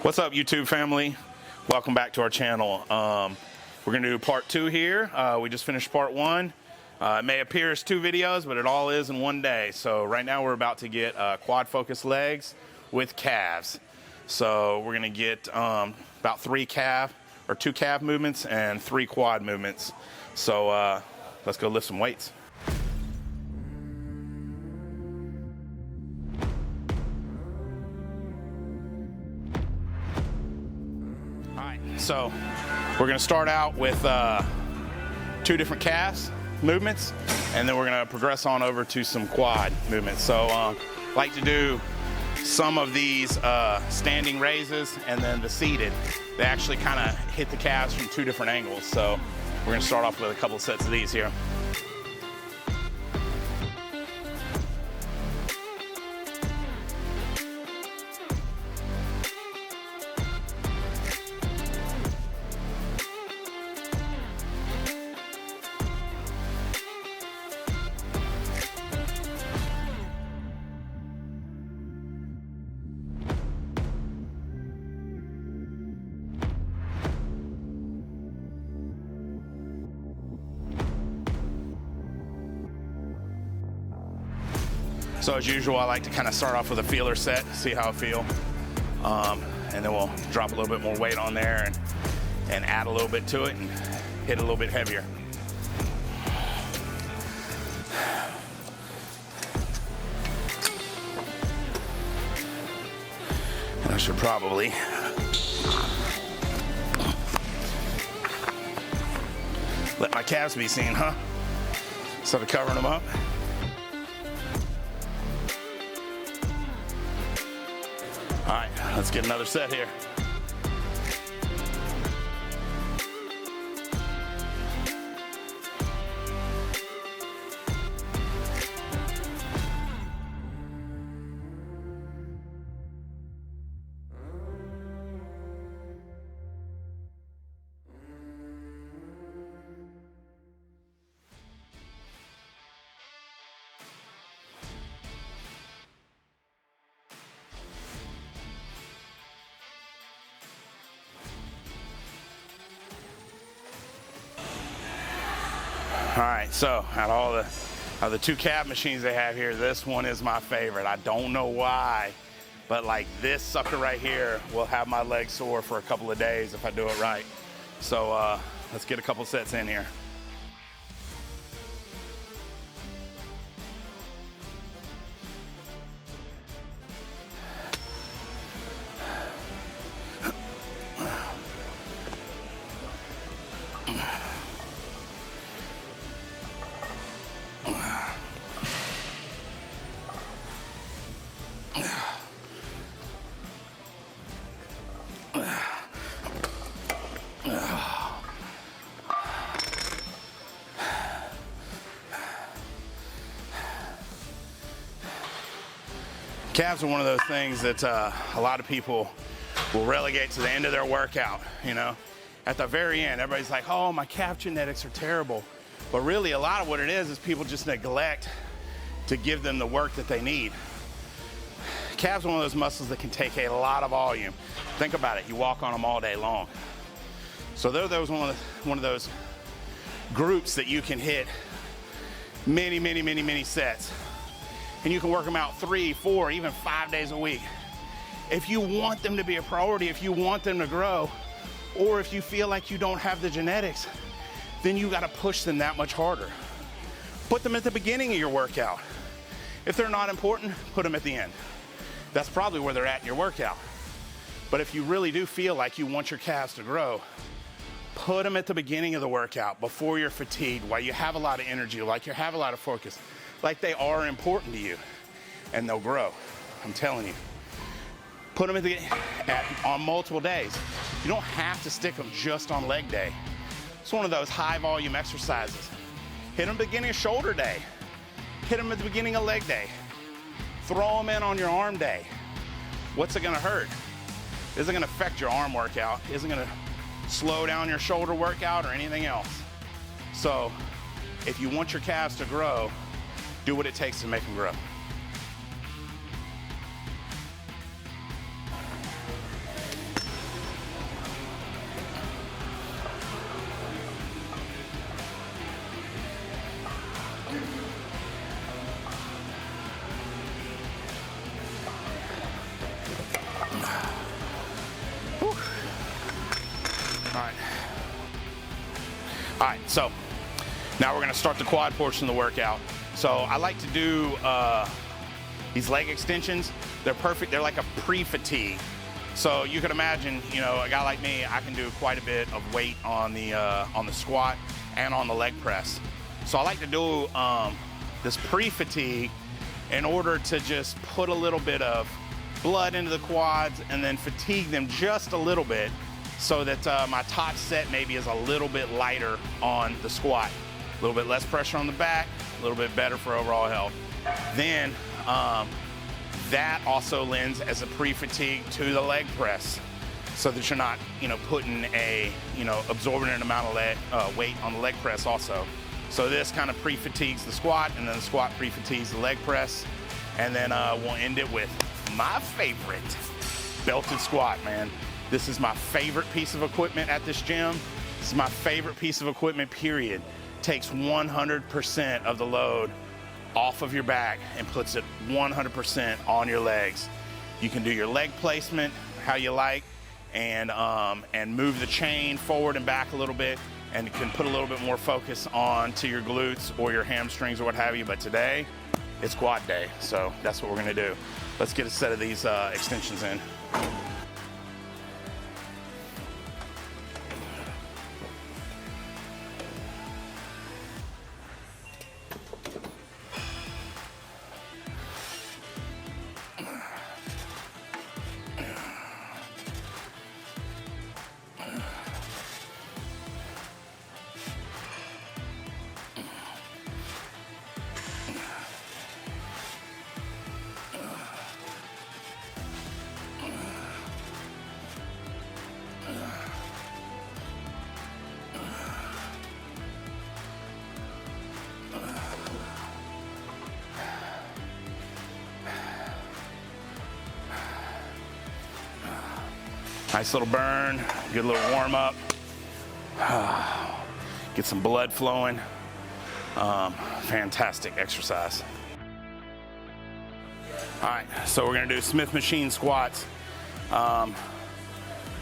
What's up, YouTube family? Welcome back to our channel. We're gonna do part 2 here. We just finished part 1. It may appear as 2 videos, but it all is in one day. So right now we're about to get quad focus legs with calves. So we're gonna get about 2 calf movements and 3 quad movements. So let's go lift some weights. So we're going to start out with 2 different calves movements, and then we're going to progress on over to some quad movements. So I like to do some of these standing raises and then the seated. They actually kind of hit the calves from 2 different angles. So we're going to start off with a couple of sets of these here. So as usual, I like to kind of start off with a feeler set, see how I feel. And then we'll drop a little bit more weight on there and add a little bit to it and hit a little bit heavier. And I should probably let my calves be seen, huh? Instead of covering them up. All right, let's get another set here. All right, so out of the 2 calf machines they have here, this one is my favorite. I don't know why, but like this sucker right here will have my legs sore for a couple of days if I do it right. So let's get a couple sets in here. Calves are one of those things that a lot of people will relegate to the end of their workout, you know. At the very end, everybody's like, oh, my calf genetics are terrible. But really, a lot of what it is people just neglect to give them the work that they need. Calves are one of those muscles that can take a lot of volume. Think about it, you walk on them all day long. So they're one of those groups that you can hit many sets. And you can work them out 3, 4, even 5 days a week. If you want them to be a priority, if you want them to grow, or if you feel like you don't have the genetics, then you gotta push them that much harder. Put them at the beginning of your workout. If they're not important, put them at the end. That's probably where they're at in your workout. But if you really do feel like you want your calves to grow, put them at the beginning of the workout before you're fatigued, while you have a lot of energy, like you have a lot of focus. Like they are important to you, and they'll grow. I'm telling you. Put them on multiple days. You don't have to stick them just on leg day. It's one of those high volume exercises. Hit them at the beginning of shoulder day. Hit them at the beginning of leg day. Throw them in on your arm day. What's it gonna hurt? Isn't gonna affect your arm workout. Isn't gonna slow down your shoulder workout or anything else. So if you want your calves to grow, do what it takes to make them grow. All right, so now we're gonna start the quad portion of the workout. So I like to do these leg extensions. They're perfect, they're like a pre-fatigue. So you can imagine, you know, a guy like me, I can do quite a bit of weight on the squat and on the leg press. So I like to do this pre-fatigue in order to just put a little bit of blood into the quads and then fatigue them just a little bit so that my top set maybe is a little bit lighter on the squat. A little bit less pressure on the back, a little bit better for overall health. Then that also lends as a pre-fatigue to the leg press so that you're not, you know, putting a, you know, absorbing an amount of weight on the leg press also. So this kind of pre-fatigues the squat, and then the squat pre-fatigues the leg press. And then we'll end it with my favorite, belted squat, man. This is my favorite piece of equipment at this gym. This is my favorite piece of equipment, period. Takes 100% of the load off of your back and puts it 100% on your legs. You can do your leg placement how you like and move the chain forward and back a little bit, and you can put a little bit more focus on to your glutes or your hamstrings or what have you. But today, it's quad day, so that's what we're gonna do. Let's get a set of these extensions in. Nice little burn, good little warm up. Get some blood flowing. Fantastic exercise. All right, so we're gonna do Smith machine squats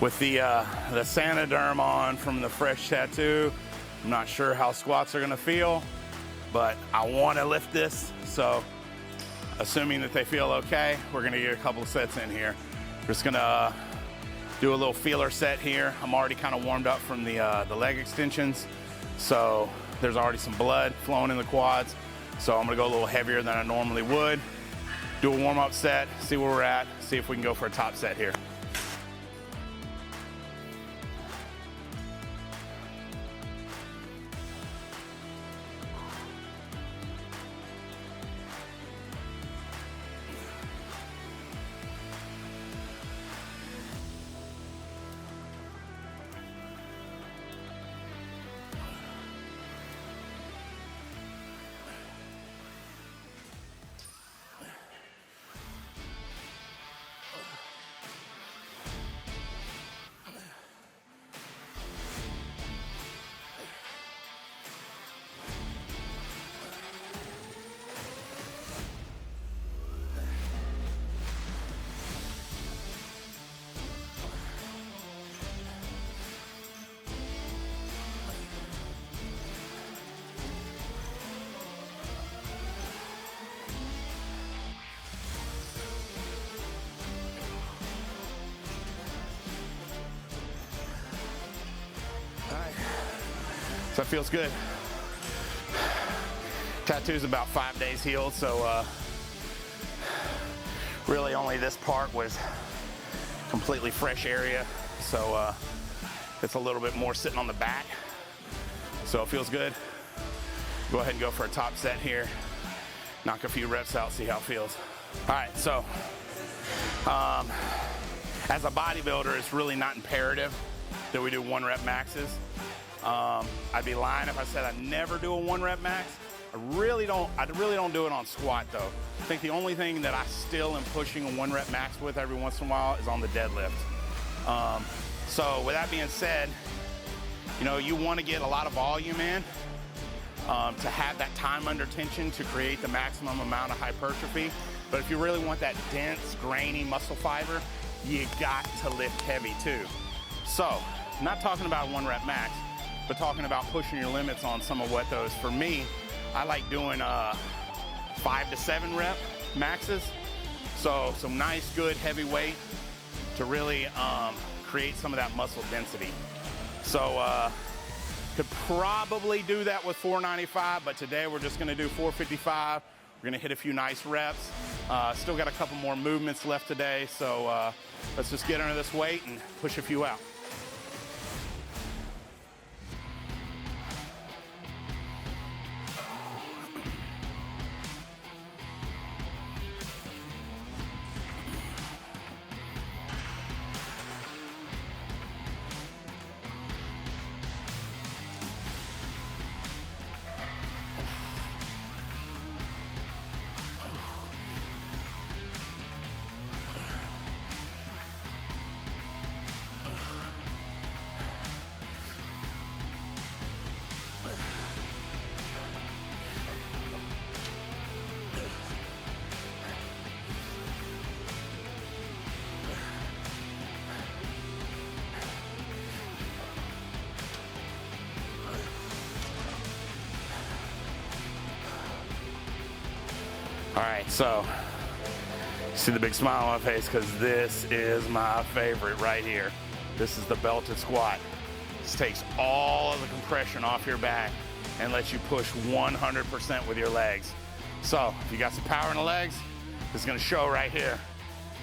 with the Sanoderm on from the fresh tattoo. I'm not sure how squats are gonna feel, but I wanna lift this, so assuming that they feel okay, we're gonna get a couple of sets in here. We're just gonna do a little feeler set here. I'm already kind of warmed up from the leg extensions, so there's already some blood flowing in the quads. So I'm gonna go a little heavier than I normally would. Do a warm-up set, see where we're at, see if we can go for a top set here. So that feels good. Tattoo's about 5 days healed, so really only this part was completely fresh area. So it's a little bit more sitting on the back. So it feels good. Go ahead and go for a top set here. Knock a few reps out, see how it feels. All right, so as a bodybuilder, it's really not imperative that we do 1 rep maxes. I'd be lying if I said I never do a 1 rep max. I really don't do it on squat though. I think the only thing that I still am pushing a 1 rep max with every once in a while is on the deadlift. So with that being said, you know, you want to get a lot of volume in to have that time under tension to create the maximum amount of hypertrophy. But if you really want that dense, grainy muscle fiber, you got to lift heavy too. So, I'm not talking about 1 rep max, but talking about pushing your limits on some of what those, for me, I like doing 5 to 7 rep maxes. So some nice, good, heavy weight to really create some of that muscle density. So could probably do that with 495, but today we're just gonna do 455. We're gonna hit a few nice reps. Still got a couple more movements left today, so let's just get under this weight and push a few out. All right, so see the big smile on my face because this is my favorite right here. This is the belted squat. This takes all of the compression off your back and lets you push 100% with your legs. So if you got some power in the legs, it's gonna show right here.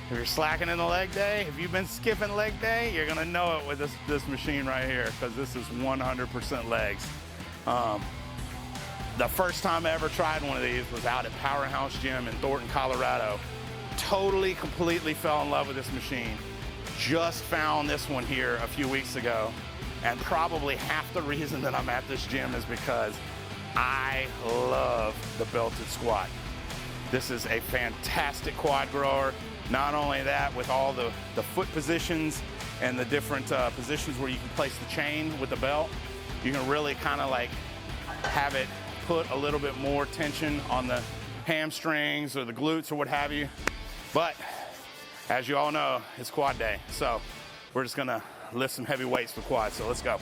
If you're slacking in the leg day, if you've been skipping leg day, you're gonna know it with this machine right here because this is 100% legs. The first time I ever tried one of these was out at Powerhouse Gym in Thornton, Colorado. Totally, completely fell in love with this machine. Just found this one here a few weeks ago. And probably half the reason that I'm at this gym is because I love the belted squat. This is a fantastic quad grower. Not only that, with all the foot positions and the different positions where you can place the chain with the belt, you can really kind of like have it put a little bit more tension on the hamstrings or the glutes or what have you. But as you all know, it's quad day. So we're just gonna lift some heavy weights for quad. So let's go.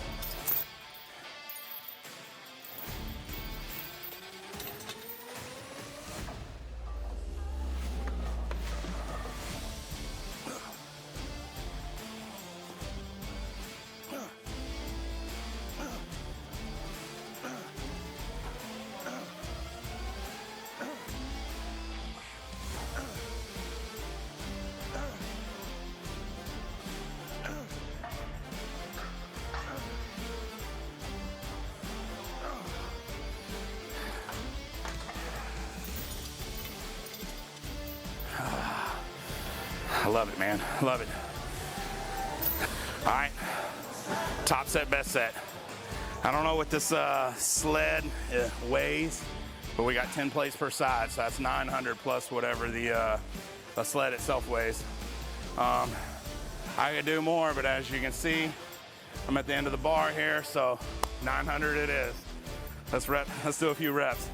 I love it, man. Love it. All right, top set, best set. I don't know what this sled weighs, but we got 10 plates per side, so that's 900 plus whatever the sled itself weighs. I could do more, but as you can see, I'm at the end of the bar here, so 900 it is. Let's do a few reps.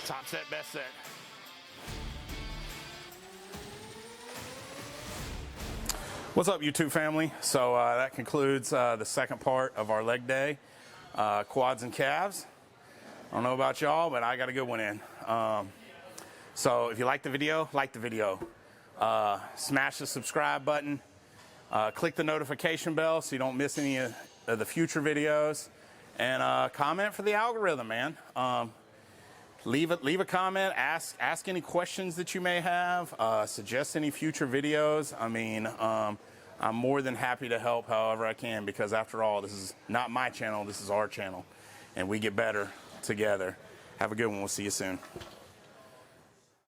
Top set, best set. What's up, YouTube family? So that concludes the second part of our leg day, quads and calves. I don't know about y'all, but I got a good one in. So if you like the video, smash the subscribe button, click the notification bell so you don't miss any of the future videos, and comment for the algorithm, man. Leave a comment, ask any questions that you may have, suggest any future videos. I mean, I'm more than happy to help however I can, because after all, this is not my channel, this is our channel, and we get better together. Have a good one. We'll see you soon.